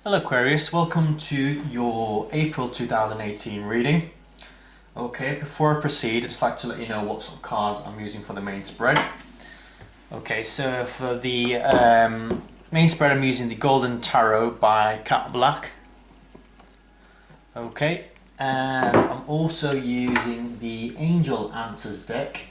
Hello Aquarius, welcome to your April 2018 reading. Okay, before I proceed, I'd just like to let you know what sort of cards I'm using for the main spread. Okay, so for the main spread I'm using the Golden Tarot by Cat Black. Okay, and I'm also using the Angel Answers deck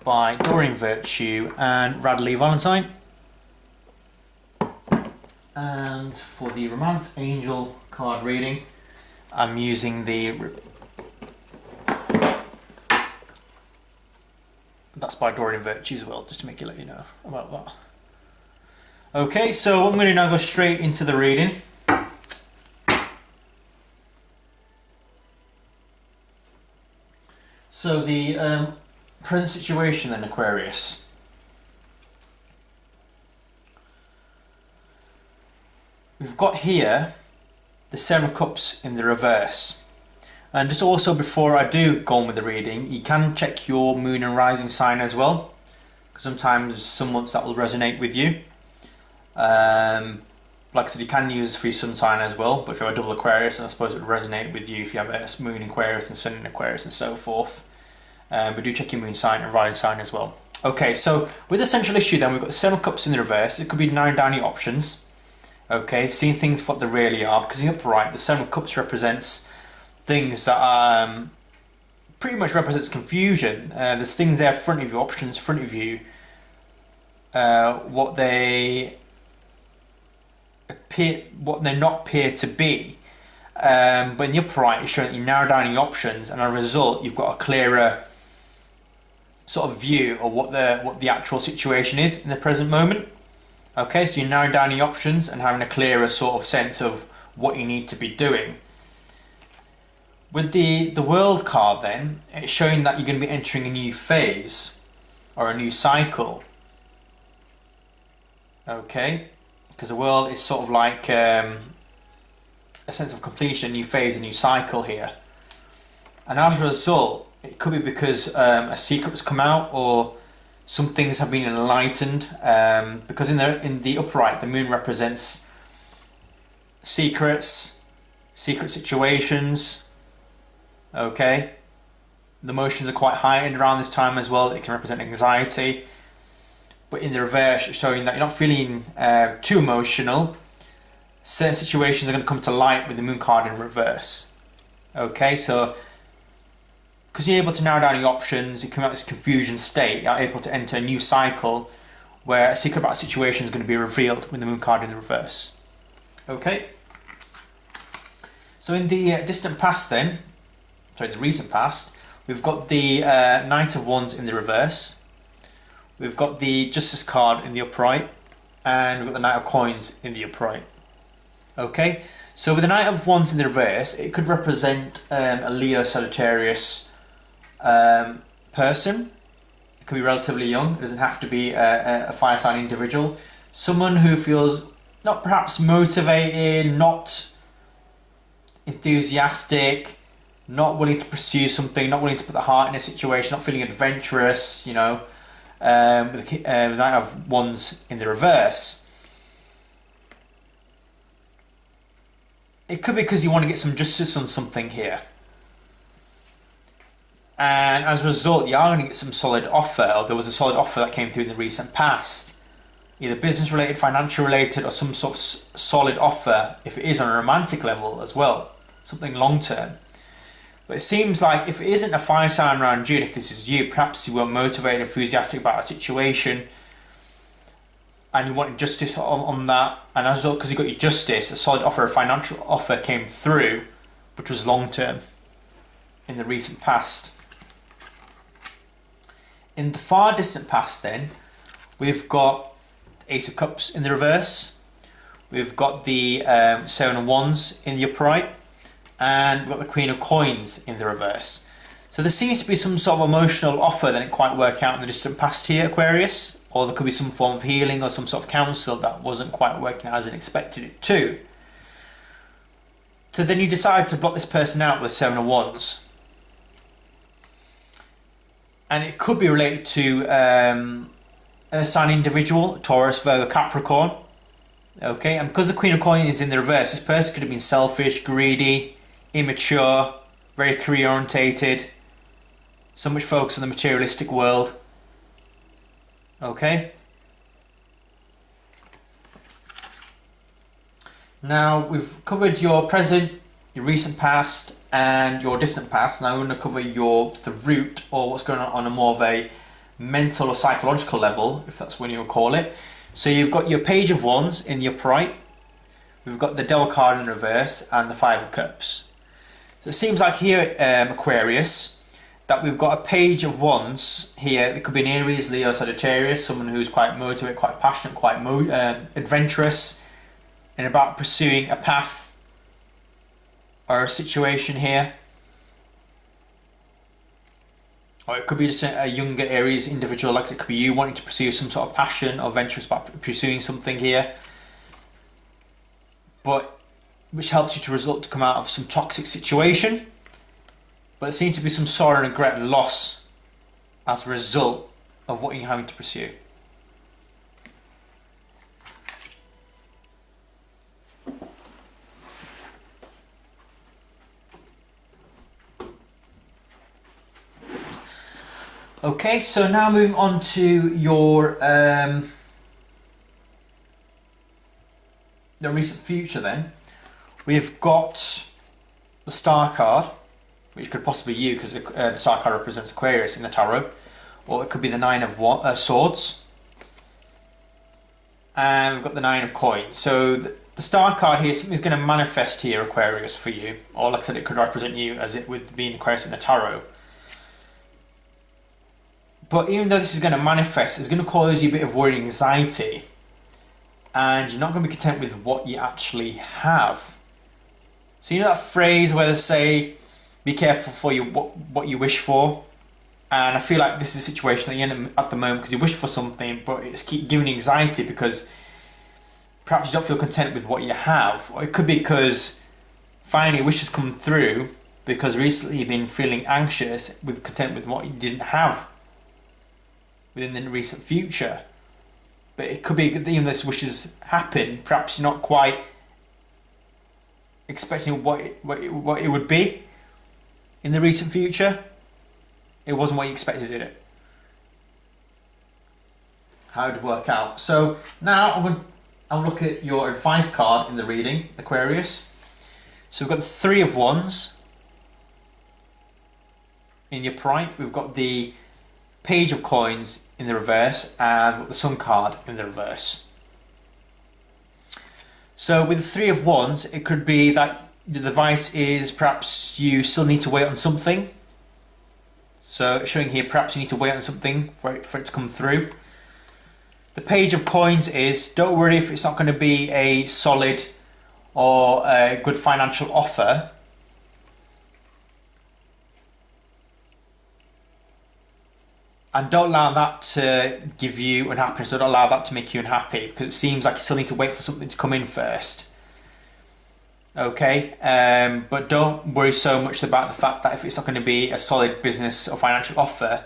by Doreen Virtue and Radley Valentine. And for the Romance Angel card reading, I'm using that's by Doreen Virtue as well, just to make you let you know about that. Okay, so I'm going to now go straight into the reading. So the present situation then, Aquarius. We've got here the Seven of Cups in the reverse. And just also before I do go on with the reading, you can check your moon and rising sign as well, because sometimes some months that will resonate with you. Like I said, you can use for your sun sign as well, but if you have a double Aquarius, then I suppose it would resonate with you if you have a moon in Aquarius and sun in Aquarius and so forth. But do check your moon sign and rising sign as well. Okay, so with the central issue then, we've got the Seven of Cups in the reverse. It could be narrowing down your options. Okay, seeing things for what they really are, because in the upright, the Seven of Cups represents things that pretty much represents confusion. There's things there in front of you, options in front of you, what they not appear to be. But in the upright, it's showing that you narrow down your options, and as a result, you've got a clearer sort of view of what the actual situation is in the present moment. Okay, so you're narrowing down your options and having a clearer sort of sense of what you need to be doing. With the World card then, it's showing that you're going to be entering a new phase or a new cycle. Okay, because the World is sort of like a sense of completion, a new phase, a new cycle here. And as a result, it could be because a secret's come out, or some things have been enlightened, because in the upright, the moon represents secret situations. Okay, the emotions are quite heightened around this time as well. It can represent anxiety. But in the reverse, it's showing that you're not feeling too emotional. Certain situations are going to come to light with the moon card in reverse. Okay, so because you're able to narrow down your options, you come out of this confusion state, you're able to enter a new cycle where a secret about a situation is going to be revealed with the moon card in the reverse. Okay? So in the distant past then, the recent past, we've got the Knight of Wands in the reverse, we've got the Justice card in the upright, and we've got the Knight of Coins in the upright. Okay? So with the Knight of Wands in the reverse, it could represent a Leo Sagittarius person. It could be relatively young. It doesn't have to be a fire sign individual. Someone who feels not perhaps motivated, not enthusiastic, not willing to pursue something, not willing to put the heart in a situation, not feeling adventurous, you know, with the Knight of Wands in the reverse. It could be because you want to get some justice on something here. And as a result, you are going to get some solid offer, or there was a solid offer that came through in the recent past. Either business related, financial related, or some sort of solid offer, if it is on a romantic level as well. Something long term. But it seems like if it isn't a fire sign around June, if this is you, perhaps you were motivated, enthusiastic about a situation, and you wanted justice on that, and as a result, because you got your justice, a solid offer, a financial offer came through, which was long term in the recent past. In the far distant past then, we've got Ace of Cups in the reverse, we've got the Seven of Wands in the upright, and we've got the Queen of Coins in the reverse. So there seems to be some sort of emotional offer that didn't quite work out in the distant past here, Aquarius, or there could be some form of healing or some sort of counsel that wasn't quite working out as it expected it to. So then you decide to block this person out with Seven of Wands. And it could be related to a sign individual, Taurus, Virgo, Capricorn. Okay, and because the Queen of Coins is in the reverse, this person could have been selfish, greedy, immature, very career orientated, so much focus on the materialistic world. Okay. Now we've covered your present, your recent past, and your distant past. Now we're going to cover the root, or what's going on a more of a mental or psychological level, if that's what you would call it. So you've got your Page of Wands in the upright, we've got the Devil card in reverse, and the Five of Cups. So it seems like here, Aquarius, that we've got a Page of Wands here. It could be an Aries, Leo, Sagittarius, someone who's quite motivated, quite passionate, quite adventurous, and about pursuing a path or a situation here. Or it could be just a younger Aries individual, like it could be you wanting to pursue some sort of passion or venturous about pursuing something here. But which helps you to come out of some toxic situation. But there seems to be some sorrow and regret and loss as a result of what you're having to pursue. Okay, so now moving on to your the recent future then. We've got the Star card, which could possibly be you, because the Star card represents Aquarius in the tarot, or it could be the Nine of Swords, and we've got the Nine of Coins. So the Star card here, something's going to manifest here, Aquarius, for you, or like I said, it could represent you as it would be Aquarius in the tarot. But even though this is going to manifest, it's going to cause you a bit of worry and anxiety, and you're not going to be content with what you actually have. So you know that phrase where they say, be careful for what you wish for? And I feel like this is a situation that you're in at the moment, because you wish for something, but it's keep giving you anxiety because perhaps you don't feel content with what you have. Or it could be because finally wishes come through, because recently you've been feeling anxious with content with what you didn't have within the recent future. But it could be that even this wishes happen, perhaps you're not quite expecting what it would be in the recent future. It wasn't what you expected, did it? How it would work out. So now I'll look at your advice card in the reading, Aquarius. So we've got the Three of Wands in the upright. We've got the Page of Coins in the reverse, and the Sun card in the reverse. So with the Three of Wands, it could be that the advice is perhaps you still need to wait on something. So showing here, perhaps you need to wait on something for it to come through. The Page of Coins is, don't worry if it's not going to be a solid or a good financial offer. And don't allow that to give you unhappiness, or don't allow that to make you unhappy, because it seems like you still need to wait for something to come in first. Okay, but don't worry so much about the fact that if it's not going to be a solid business or financial offer,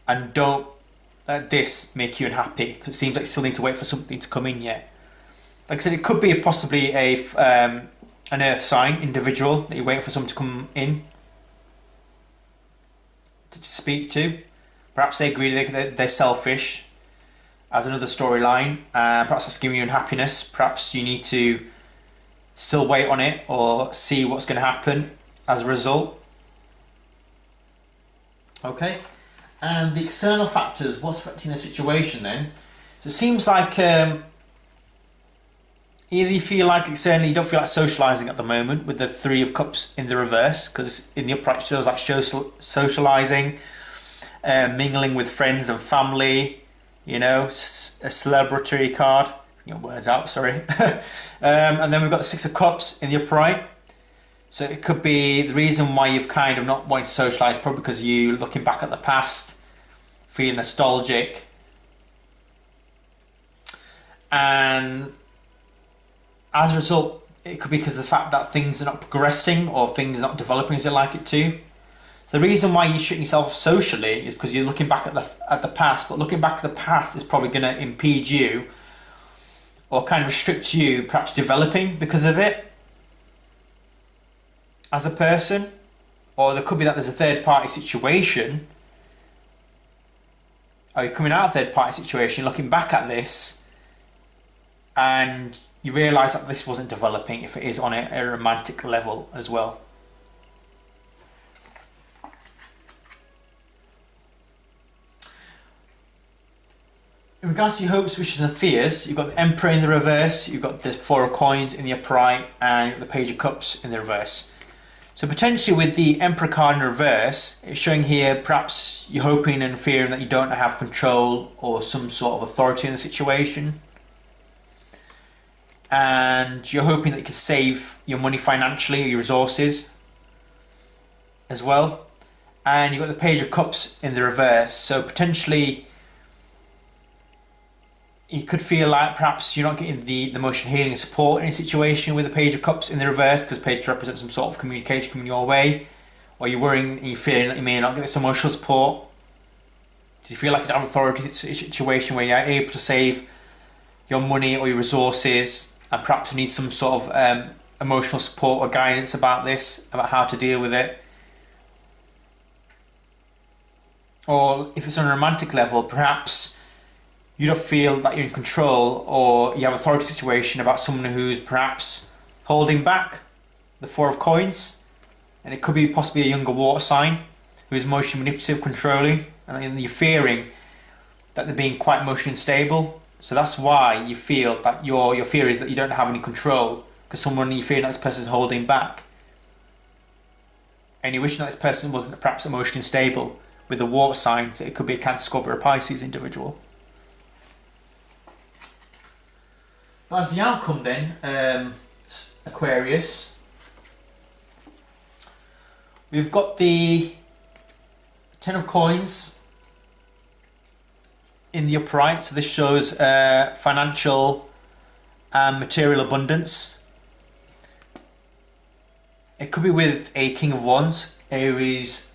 and don't let this make you unhappy, because it seems like you still need to wait for something to come in yet. Like I said, it could be possibly an earth sign individual that you're waiting for someone to come in to speak to. Perhaps they agree they're selfish as another storyline. Perhaps that's giving you unhappiness. Perhaps you need to still wait on it or see what's going to happen as a result. Okay. And the external factors, what's affecting the situation then? So it seems like either you feel like externally you don't feel like socialising at the moment with the Three of Cups in the reverse, because in the upright it shows like socialising, mingling with friends and family, you know, a celebratory card. Get words out, sorry. And then we've got the Six of Cups in the upright. So it could be the reason why you've kind of not wanted to socialise, probably because you're looking back at the past, feeling nostalgic. And as a result, it could be because of the fact that things are not progressing or things are not developing as you like it to. So the reason why you're shutting yourself off socially is because you're looking back at the past, but looking back at the past is probably going to impede you or kind of restrict you perhaps developing because of it as a person. Or there could be that there's a third party situation, or you're coming out of a third party situation, looking back at this, and you realise that this wasn't developing if it is on a romantic level as well. In regards to your hopes, wishes and fears, you've got the Emperor in the reverse, you've got the Four of Coins in the upright, and the Page of Cups in the reverse. So potentially with the Emperor card in reverse, it's showing here perhaps you're hoping and fearing that you don't have control or some sort of authority in the situation. And you're hoping that you can save your money financially, or your resources as well. And you've got the Page of Cups in the reverse, so potentially you could feel like perhaps you're not getting the emotional healing support in a situation with the Page of Cups in the reverse, because Page represents some sort of communication coming your way, or you're worrying and you're fearing that you may not get this emotional support. Do you feel like you have authority in a situation where you're able to save your money or your resources, and perhaps you need some sort of emotional support or guidance about this, about how to deal with it? Or if it's on a romantic level, perhaps you don't feel that you're in control, or you have authority situation about someone who's perhaps holding back the Four of Coins, and it could be possibly a younger water sign who's emotionally manipulative, controlling, and you're fearing that they're being quite emotionally unstable. So that's why you feel that your fear is that you don't have any control, because you're fearing that this person's holding back, and you're wishing that this person wasn't perhaps emotionally stable with the water sign. So it could be a Cancer, Scorpio, or Pisces individual. As the outcome then, Aquarius, we've got the Ten of Coins in the upright, so this shows financial and material abundance. It could be with a King of Wands, Aries,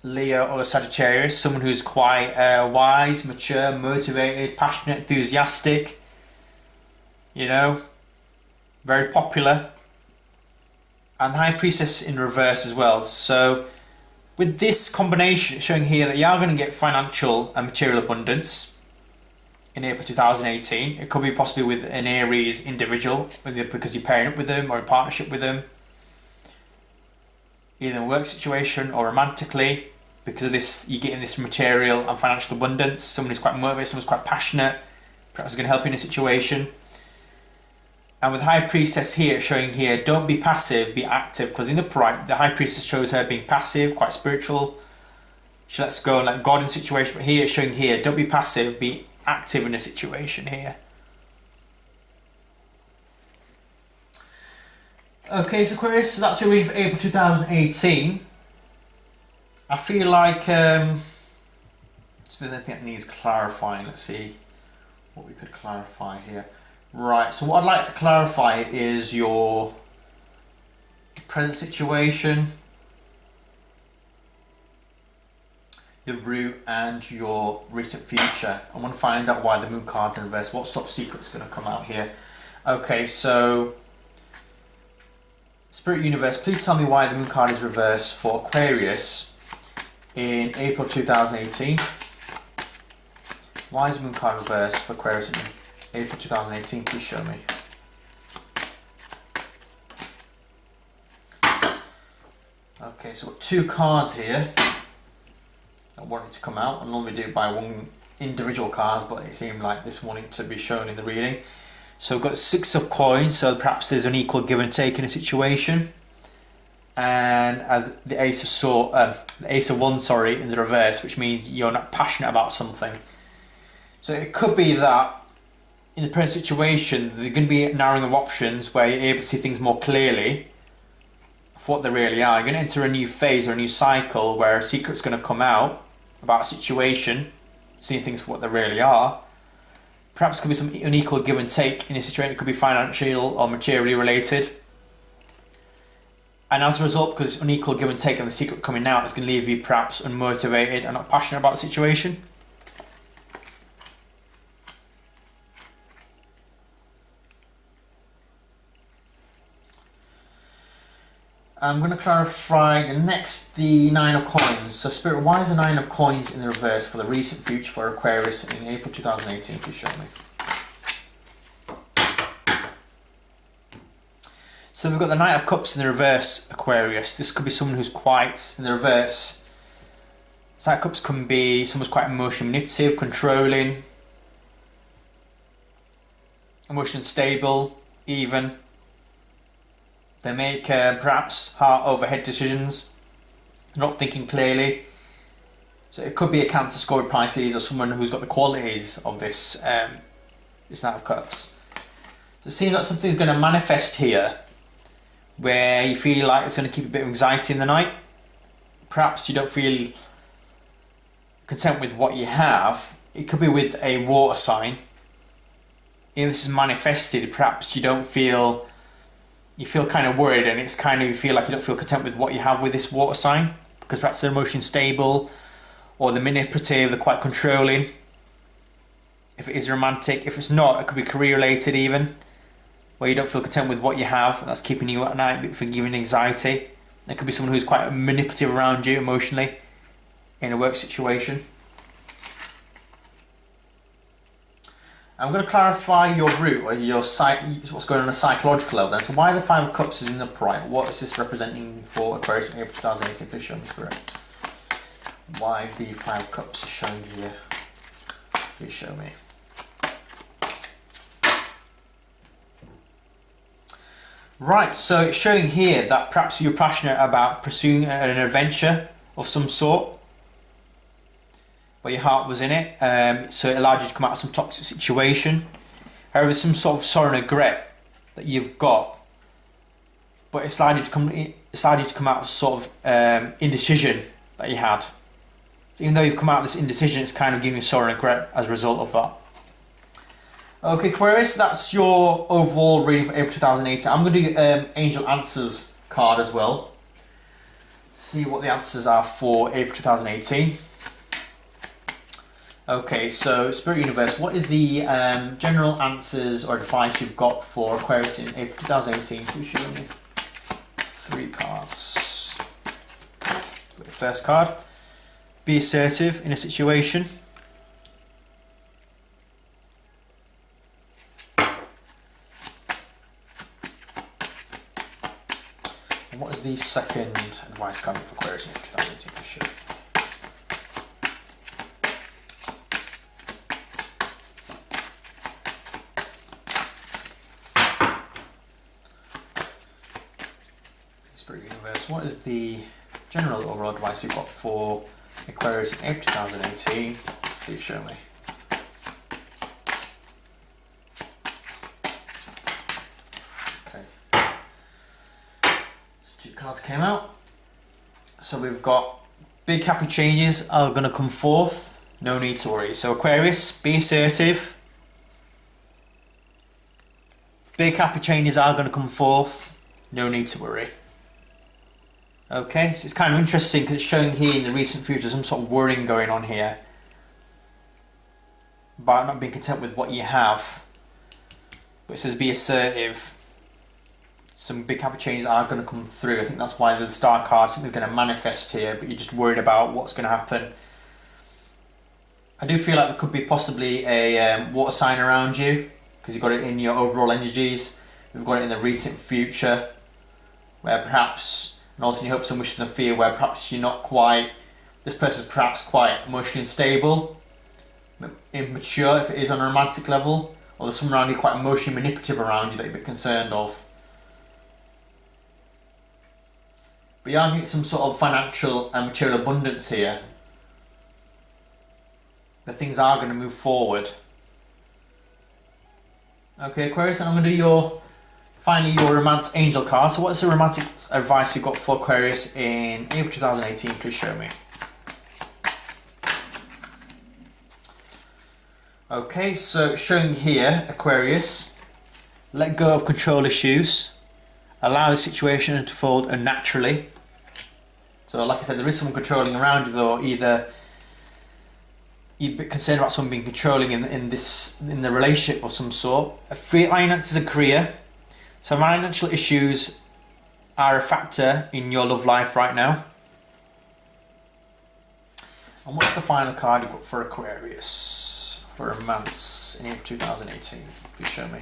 Leo, or Sagittarius, someone who's quite wise, mature, motivated, passionate, enthusiastic, you know, very popular. And the High Priestess in reverse as well. So with this combination, it's showing here that you are going to get financial and material abundance in April 2018. It could be possibly with an Aries individual, because you're pairing up with them or in partnership with them, either in a work situation or romantically. Because of this, you're getting this material and financial abundance. Someone who's quite motivated, someone who's quite passionate, perhaps going to help you in a situation. And with the High Priestess here, it's showing here, don't be passive, be active. Because in the upright, the High Priestess shows her being passive, quite spiritual. She lets go and let God in the situation. But here, it's showing here, don't be passive, be active in a situation here. Okay, so Aquarius, so that's your reading for April 2018. I feel like, so there's anything that needs clarifying. Let's see what we could clarify here. Right, so what I'd like to clarify is your present situation, your root, and your recent future. I want to find out why the Moon card's in reverse. What sort of secret's going to come out here? Okay, so Spirit Universe, please tell me why the Moon card is reversed for Aquarius in April 2018. Why is the Moon card reversed for Aquarius in April 2018, please show me. Okay, so we've got two cards here that wanted to come out. I normally do it by one individual card, but it seemed like this wanted to be shown in the reading. So we've got Six of Coins, so perhaps there's an equal give and take in a situation. And the Ace of Wands, in the reverse, which means you're not passionate about something. So it could be that in the present situation, there's going to be a narrowing of options where you're able to see things more clearly for what they really are. You're going to enter a new phase or a new cycle where a secret's going to come out about a situation, seeing things for what they really are. Perhaps it could be some unequal give and take in a situation. It could be financial or materially related. And as a result, because it's unequal give and take and the secret coming out, it's going to leave you perhaps unmotivated and not passionate about the situation. I'm going to clarify the Nine of Coins. So Spirit, why is the Nine of Coins in the reverse for the recent future for Aquarius in April 2018? Please show me. So we've got the Knight of Cups in the reverse, Aquarius. This could be someone who's quite in the reverse. Knight of Cups can be someone who's quite emotionally manipulative, controlling, emotionally unstable, even. They make perhaps heart over head decisions, not thinking clearly. So it could be a Cancer, Scorpio, Pisces, or someone who's got the qualities of this this Knight of Cups. So it seems like something's going to manifest here, where you feel like it's going to keep a bit of anxiety in the night. Perhaps you don't feel content with what you have. It could be with a water sign. If this is manifested, perhaps you feel kind of worried, and it's kind of, you feel like you don't feel content with what you have with this water sign, because perhaps they're emotionally stable, or they're manipulative, they're quite controlling. If it is romantic, if it's not, it could be career related even, where you don't feel content with what you have, and that's keeping you at night, for giving anxiety. It could be someone who's quite manipulative around you emotionally in a work situation. I'm going to clarify your root, or what's going on a psychological level then. So why the Five of Cups is in the upright? What is this representing for Aquarius in April 2018? Please show me, Spirit. Why the Five of Cups is showing here? Please show me. Right, so it's showing here that perhaps you're passionate about pursuing an adventure of some sort, but your heart was in it, so it allowed you to come out of some toxic situation. However, some sort of sorrow and regret that you've got, but it's allowed you to come out of sort of indecision that you had. So even though you've come out of this indecision, it's kind of giving you sorrow and regret as a result of that. Okay, Aquarius, that's your overall reading for April 2018. I'm going to do Angel Answers card as well. See what the answers are for April 2018. Okay, so Spirit Universe, what is the general answers or advice you've got for Aquarius in April 2018? Please show me 3 cards. The first card, be assertive in a situation. And what is the second advice card for Aquarius in April 2018? Please show me. Universe, what is the general overall advice you've got for Aquarius in April 2018? Please show me. Okay. So 2 cards came out. So we've got big happy changes are going to come forth. No need to worry. So Aquarius, be assertive. Big happy changes are going to come forth. No need to worry. Okay, so it's kind of interesting because it's showing here in the recent future some sort of worrying going on here about not being content with what you have. But it says be assertive. Some big happy changes are going to come through. I think that's why the Star card, something's going to manifest here, but you're just worried about what's going to happen. I do feel like there could be possibly a water sign around you, because you've got it in your overall energies. We've got it in the recent future, where perhaps, and also in your hopes and wishes and fear, where perhaps you're not quite, this person's perhaps quite emotionally unstable, immature if it is on a romantic level, or there's someone around you quite emotionally manipulative around you that you're a bit concerned of. But you are getting some sort of financial and material abundance here. But things are going to move forward. Okay, Aquarius, and I'm going to do finally your romance angel card. So what's the romantic advice you got for Aquarius in April 2018? Please show me. Okay, so showing here, Aquarius, let go of control issues, allow the situation to unfold unnaturally. So like I said, there is someone controlling around you, though. Either you're a bit concerned about someone being controlling in the relationship of some sort. Finances and career. So financial issues are a factor in your love life right now. And what's the final card you've got for Aquarius? For romance in April 2018. Please show me.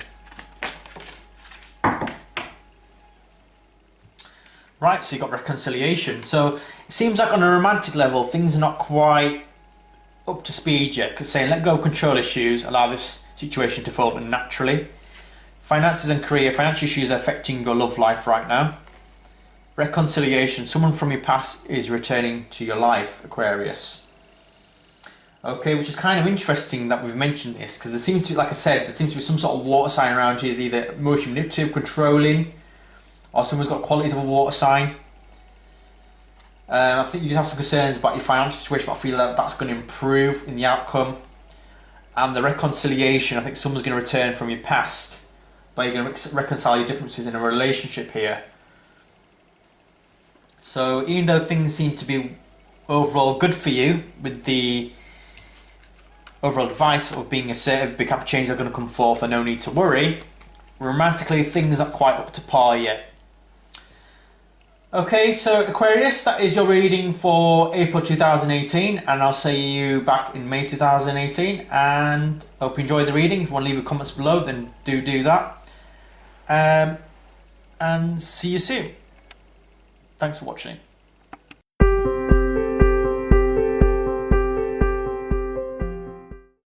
Right, so you've got reconciliation. So it seems like on a romantic level, things are not quite up to speed yet. Because saying let go of control issues, allow this situation to fold naturally. Finances and career, financial issues are affecting your love life right now. Reconciliation, someone from your past is returning to your life, Aquarius. Okay, which is kind of interesting that we've mentioned this, because there seems to be, like I said, there seems to be some sort of water sign around you, either emotionally manipulative, controlling, or someone's got qualities of a water sign. I think you just have some concerns about your financial situation, but I feel that that's going to improve in the outcome. And the reconciliation, I think someone's going to return from your past, but you're going to reconcile your differences in a relationship here. So even though things seem to be overall good for you, with the overall advice of being assertive, big happy changes are going to come forth and no need to worry, romantically things aren't quite up to par yet. Okay, so Aquarius, that is your reading for April 2018, and I'll see you back in May 2018, and hope you enjoyed the reading. If you want to leave your comments below, then do that. And see you soon. Thanks for watching.